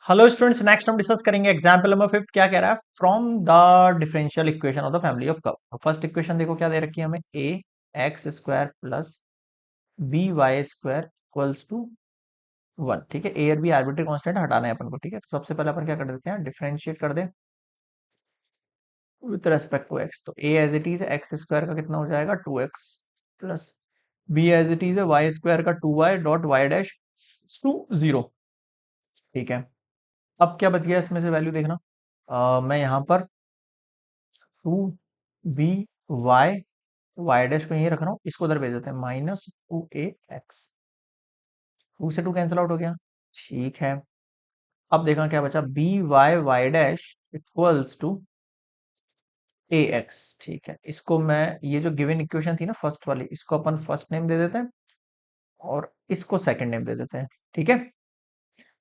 Hello students, next हम discuss करेंगे example number 5। क्या कह रहा है? From the differential equation of the family of curve. First equation देखो क्या दे रखी है हमें। A x square plus b y square equals to 1। ठीक है, ए और बी आर्बिट्री कांस्टेंट हटाना है अपन को। ठीक है, तो सबसे पहले अपन क्या कर देते हैं, डिफरेंशिएट कर दे विथ रेस्पेक्ट टू एक्स। तो a as it is x square का कितना हो जाएगा 2x plus b as it is है वाई स्क्वायर का 2y dot Y dash to 0। ठीक है, अब क्या बच गया इसमें से वैल्यू देखना। मैं यहाँ पर 2b वाई डैश को यहीं रख रहा हूँ, इसको उधर भेज देते हैं -2ax। 2 से 2 कैंसिल आउट हो गया। ठीक है, अब देखना क्या बचा, y dash equals to a x. ठीक है, इसको मैं, ये जो गिवन इक्वेशन थी ना फर्स्ट वाली, इसको अपन फर्स्ट नेम दे देते हैं और इसको सेकंड नेम दे देते हैं। ठीक है,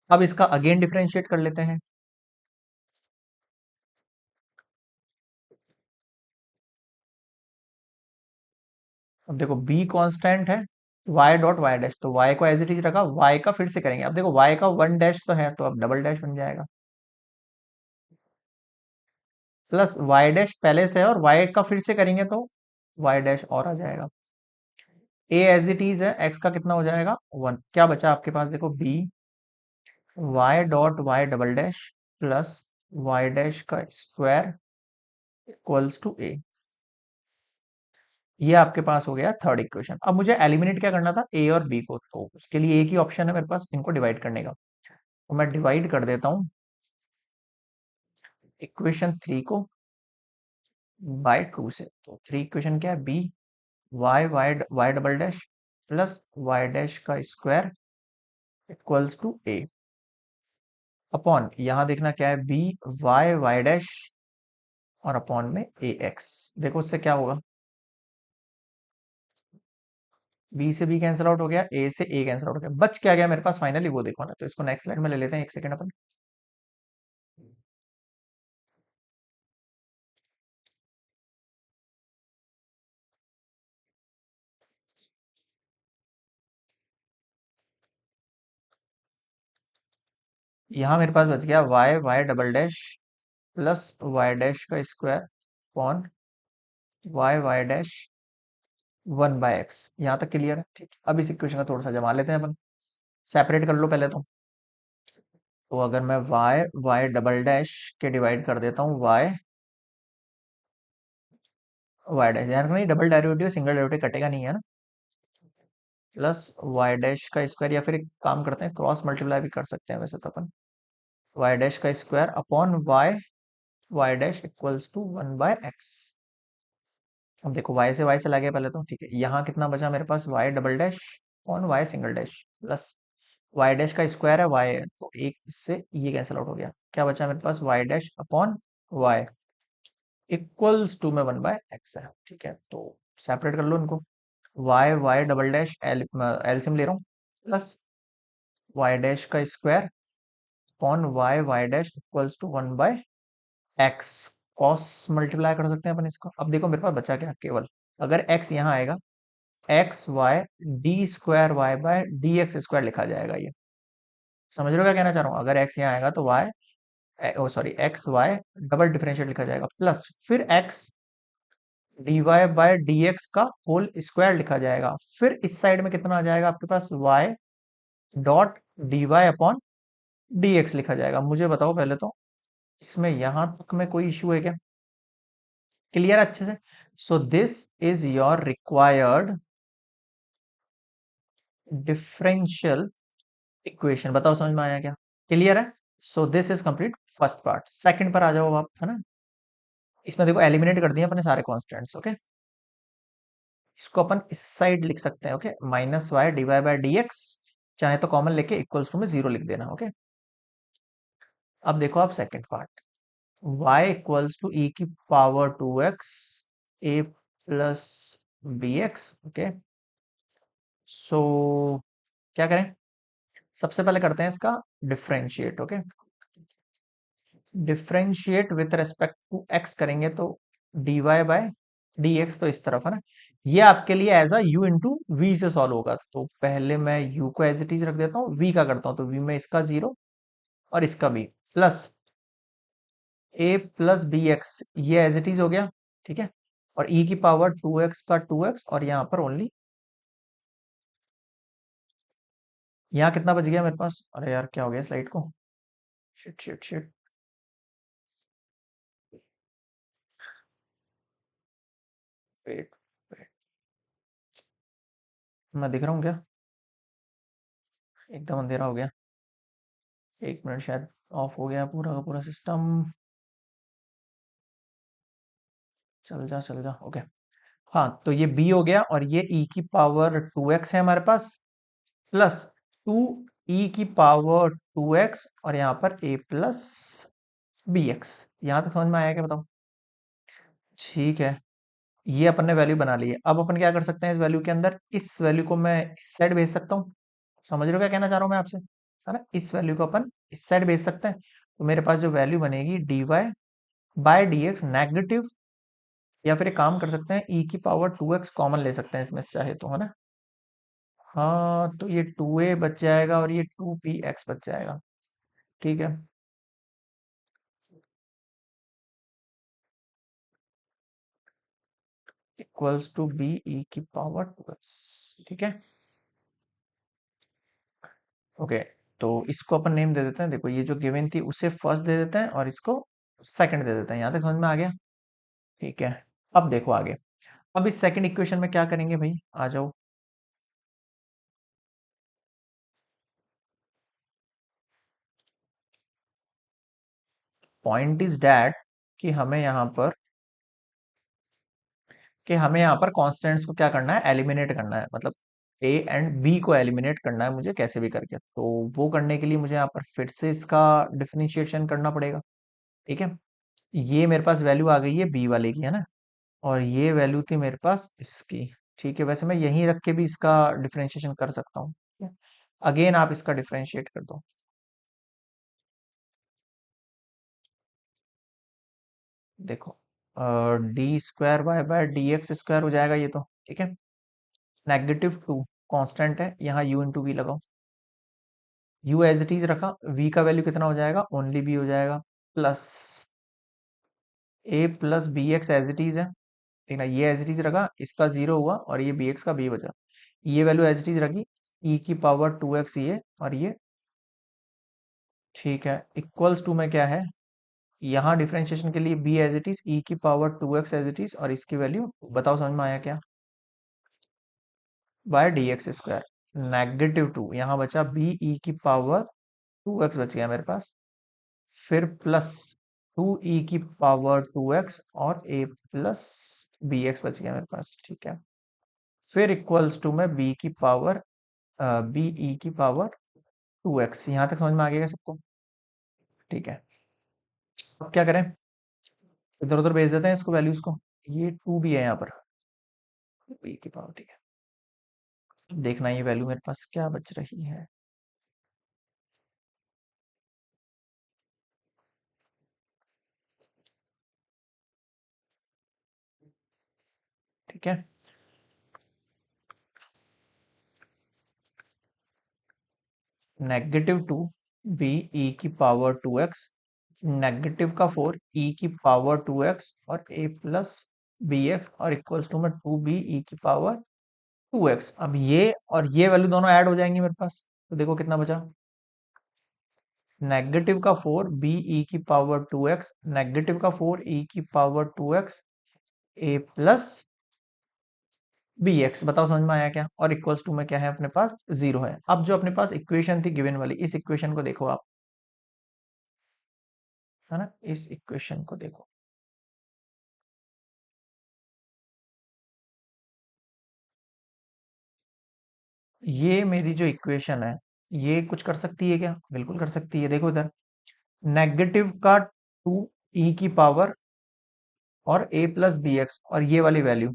अब इसका अगेन डिफरेंशिएट कर लेते हैं। अब देखो बी कांस्टेंट है, y डॉट वाई डैश, तो y को एज इट इज रखा, y का फिर से करेंगे। अब देखो y का 1 डैश तो है, तो अब डबल डैश बन जाएगा, प्लस वाई डैश पहले से है और y का फिर से करेंगे तो y डैश और आ जाएगा। a एज इट इज है, x का कितना हो जाएगा 1। क्या बचा आपके पास, देखो b y dot y double dash plus y dash का स्क्वायर इक्वल्स टू a। ये आपके पास हो गया थर्ड इक्वेशन। अब मुझे एलिमिनेट क्या करना था, a और b को, तो उसके लिए एक ही ऑप्शन है मेरे पास, इनको डिवाइड करने का। तो मैं डिवाइड कर देता हूं इक्वेशन 3 को बाय 2 से। तो 3 इक्वेशन क्या है, b y y y double dash plus y dash का square equals to a upon, यहां देखना क्या है, बी वाई वाई डैश और अपॉन में ए एक्स। देखो उससे क्या होगा, बी से बी कैंसिल आउट हो गया, ए से ए कैंसिल आउट हो गया, बच क्या गया मेरे पास फाइनली वो देखो ना। तो इसको नेक्स्ट स्लाइड में ले लेते हैं, एक सेकंड अपन। यहाँ मेरे पास बच गया y y double dash plus y dash का square upon y y dash 1/x। यहाँ तक क्लियर है? ठीक है, अब इस इक्वेशन का थोड़ा सा जमा लेते हैं अपन। सेपरेट कर लो पहले तो अगर मैं वाई वाई डबल डैश के डिवाइड कर देता हूँ वाई वाई डैश, ध्यान रखना ये डबल डेरिवेटिव सिंगल डेरिवेटिव कटेगा नहीं है ना, प्लस वाई डैश का स्क्वायर, या फिर एक काम करते हैं क्रॉस मल्टीप्लाई भी कर सकते हैं वैसे तो अपन, वाई डैश का square upon y y dash equals to 1/x। अब देखो y से y चला गया पहले तो, ठीक है, यहाँ कितना बचा मेरे पास, y double dash upon y single dash plus y dash का स्क्वायर है y है, तो एक इससे ये कैंसिल आउट हो गया। क्या बचा मेरे पास, y dash upon y equals to में 1/x है। ठीक है, तो सेपरेट कर लो इनको, y y double dash LCM ले रहा हूँ, प्लस y डैश का square upon y dash equals to 1/x। Cross multiply कर सकते हैं अपन इसको। अब देखो मेरे पास बचा क्या, केवल अगर x यहाँ आएगा, x y d square y by d x square लिखा जाएगा। ये समझ रहे हो क्या कहना चाह रहा हूँ, अगर एक्स यहाँ आएगा तो y, oh sorry, x y double differentiate लिखा जाएगा, प्लस फिर x d y by d x का होल स्क्वायर लिखा जाएगा। फिर इस साइड में कितना आ जाएगा आपके पास, y dot d y upon d x लिखा जाएगा। मुझे बताओ पहले तो, इसमें यहां तक में कोई इश्यू है क्या, क्लियर अच्छे से? So this is your required differential equation. बताओ समझ में आया क्या, क्लियर है? So this is complete first part. Second पर आ जाओ आप, है ना। इसमें देखो एलिमिनेट कर दिए अपने सारे कॉन्स्टेंट्स। ओके, इसको अपन इस साइड लिख सकते हैं। Okay, -y dy by dx, चाहे तो कॉमन लेके इक्वल्स टू में 0 लिख देना। ओके, अब देखो आप second part, y equals to e की power 2x a plus bx। Okay, so क्या करें, सबसे पहले करते हैं इसका differentiate. Okay, differentiate with respect to x करेंगे तो dy बाय डी एक्स, तो इस तरफ है ना, ये आपके लिए as a u into v से सॉल्व होगा। तो पहले मैं u को एज इट इज रख देता हूँ, v का करता हूँ, तो v में इसका 0 और इसका b plus a plus b x, ये एज इट इज हो गया, ठीक है। और e की पावर 2x का 2x, और यहाँ पर ओनली, यहाँ कितना बच गया मेरे पास, अरे यार क्या हो गया स्लाइड को, shit shit shit, wait wait, मैं दिख रहा हूँ क्या, एकदम अंधेरा हो गया, एक मिनट, शायद ऑफ हो गया पूरा का पूरा सिस्टम, चल जा, ओके। हाँ, तो ये b हो गया, और ये e की पावर 2x है हमारे पास, प्लस 2 e की पावर 2x, और यहाँ पर a प्लस बी एक्स। यहाँ तक समझ में आया क्या, बताओ। ठीक है, ये अपन ने वैल्यू बना ली है। अब अपन क्या कर सकते हैं, इस वैल्यू के अंदर इस वैल्यू को मैं इस साइड भेज सकता हूँ। समझ रहे हो क्या कहना चाह रहा हूँ मैं आपसे, है ना, इस वैल्यू को अपन इस साइड भेज सकते हैं। तो मेरे पास जो वैल्यू बनेगी dy by d x negative, या फिर एक काम कर सकते हैं, e की पावर 2x कॉमन ले सकते हैं इसमें से चाहे तो, है ना। हाँ, तो ये 2a बच जाएगा और ये 2px बच जाएगा, ठीक है। इक्वल्स टू बी ई की पावर 2x, ठीक है, ओके। तो इसको अपन नेम दे देते हैं, देखो ये जो गिवन थी उसे फर्स्ट दे देते हैं, और इसको सेकंड दे देते हैं। यहाँ तक समझ में आ गया, ठीक है। अब देखो आगे, अब इस सेकंड इक्वेशन में क्या करेंगे भाई, आ जाओ। पॉइंट इज डैट कि हमें यहाँ पर कॉन्स्टेंट्स को क्या करना है, एलिमिनेट करना है, मतलब ए एंड बी को एलिमिनेट करना है मुझे कैसे भी करके। तो वो करने के लिए मुझे यहाँ पर फिर से इसका डिफरेंशिएशन करना पड़ेगा, ठीक है। ये मेरे पास वैल्यू आ गई है बी वाले की, है ना, और ये वैल्यू थी मेरे पास इसकी, ठीक है। वैसे मैं यहीं रख के भी इसका डिफरेंशिएशन कर सकता हूँ, ठीक है। अगेन आप इसका डिफरेंशिएट कर दो, देखो d square y by d x square हो जाएगा ये तो, ठीक है। -2 कांस्टेंट है, यहाँ u इंटू वी लगाओ, u एज इट इज रखा, v का वैल्यू कितना हो जाएगा, ओनली b हो जाएगा, plus a plus b x as it is है, ठीक है। ये एज इट इज रखा, इसका 0 हुआ, और ये bx का b बचा, ये वैल्यू एज इट इज रखी, e की पावर 2x ये, और ये, ठीक है। इक्वल्स टू में क्या है, यहाँ डिफरेंशिएशन के लिए b as it is, e की power 2x as it is, और इसकी वैल्यू बताओ समझ में आया क्या, बाय डी एक्स स्क्वायर, -2 यहाँ बचा b e की पावर 2x बच गया मेरे पास, फिर प्लस 2 e की पावर 2x, और a प्लस बी एक्स बच गया मेरे पास, ठीक है। फिर इक्वल्स टू में b की पावर बी ई की पावर 2x, यहाँ तक समझ में आ गया सबको, ठीक है। अब क्या करें, इधर उधर भेज देते हैं इसको, वैल्यूज को, ये 2 भी है यहाँ पर, बी की पावर, ठीक है। अब देखना ये वैल्यू मेरे पास क्या बच रही है, ठीक है। -2 बी ई की पावर 2x, -4 e की पावर 2x, और a प्लस बी एक्स, और इक्वल्स टू में 2b e की पावर 2x। अब ये और ये वैल्यू दोनों ऐड हो जाएंगी मेरे पास, तो देखो कितना बचा, -4 बी ई की पावर 2x, -4 e की power 2x, a plus b x, बताओ समझ में आया क्या, और इक्वल्स टू में क्या है अपने पास, 0 है। अब जो अपने पास इक्वेशन थी गिवन वाली, इस इक्वेशन को देखो आप, है ना, इस इक्वेशन को देखो, ये मेरी जो इक्वेशन है, ये कुछ कर सकती है क्या, बिल्कुल कर सकती है। देखो इधर नेगेटिव का 2 e की पावर, और a प्लस बी एक्स, और ये वाली वैल्यू,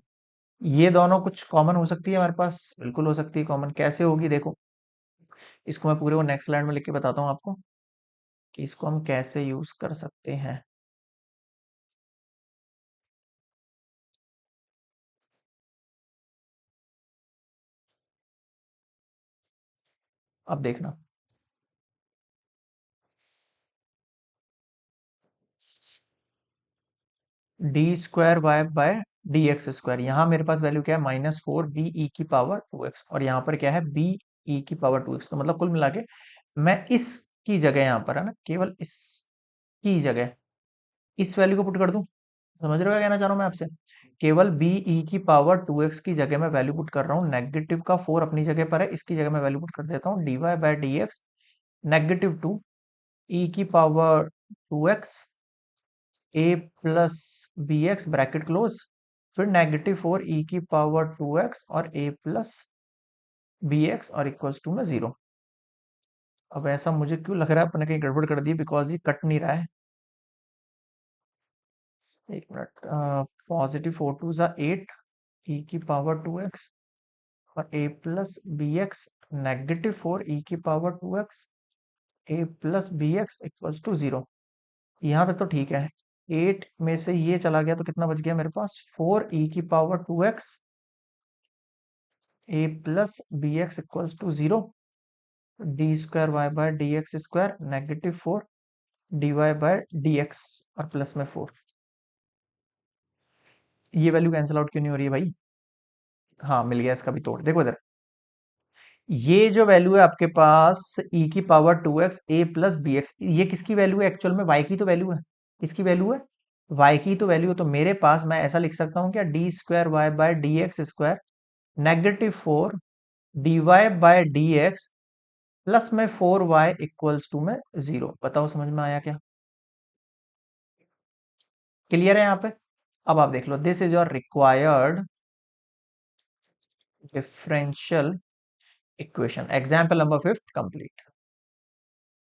ये दोनों कुछ कॉमन हो सकती है हमारे पास, बिल्कुल हो सकती है कॉमन। कैसे होगी देखो, इसको मैं पूरे वो नेक्स्ट स्लाइड में लिख के बताता हूँ आपको कि इसको हम कैसे यूज कर सकते हैं। अब देखना, d square y by d x square, यहाँ मेरे पास वैल्यू क्या है, -4 b e की पावर 2x, और यहाँ पर क्या है, b e की पावर 2x। तो मतलब कुल मिला के मैं इस की जगह, यहाँ पर है ना, केवल इस की जगह इस वैल्यू को पुट कर दूं। समझ रहे हो क्या कहना चाह रहा हूं मैं आपसे? केवल b e की पावर 2x की जगह मैं वैल्यू पुट कर रहा हूँ। नेगेटिव का 4 अपनी जगह पर है, इसकी जगह मैं वैल्यू पुट कर देता हूँ, dy by d x -2 e की power 2x a plus b x bracket close, फिर -4 e की पावर 2x और a प्लस बी एक्स और इक्वल्स टू में 0। अब ऐसा मुझे क्यों लग रहा है अपने कहीं गड़बड़ कर दी, बिकॉज ये कट नहीं रहा है। एक मिनट, +4 × 2 = 8 e की पावर 2x और a plus b x -4 e की power 2x a plus b x equals to 0। यहाँ तक तो ठीक है। 8 में से ये चला गया तो कितना बच गया मेरे पास, 4 e की power 2x a plus b x equals to 0, d square y by d x square -4 d y by d x और प्लस में 4। ये वैल्यू कैंसिल आउट क्यों नहीं हो रही है भाई? हाँ मिल गया, इसका भी तोड़ देखो इधर। ये जो वैल्यू है आपके पास e की power 2x a plus b x, ये किसकी वैल्यू है एक्चुअल में? y की तो वैल्यू है। किसकी वैल्यू है? y की तो वैल्यू है। तो मेरे पास मैं ऐसा लिख सकता हूं क्या, d square y by d x square -4 d y by d x plus में 4y इक्वल्स टू में 0। बताओ समझ में आया क्या? क्लियर है यहाँ पे? अब आप देख लो, this is your required differential equation, example number 5 complete.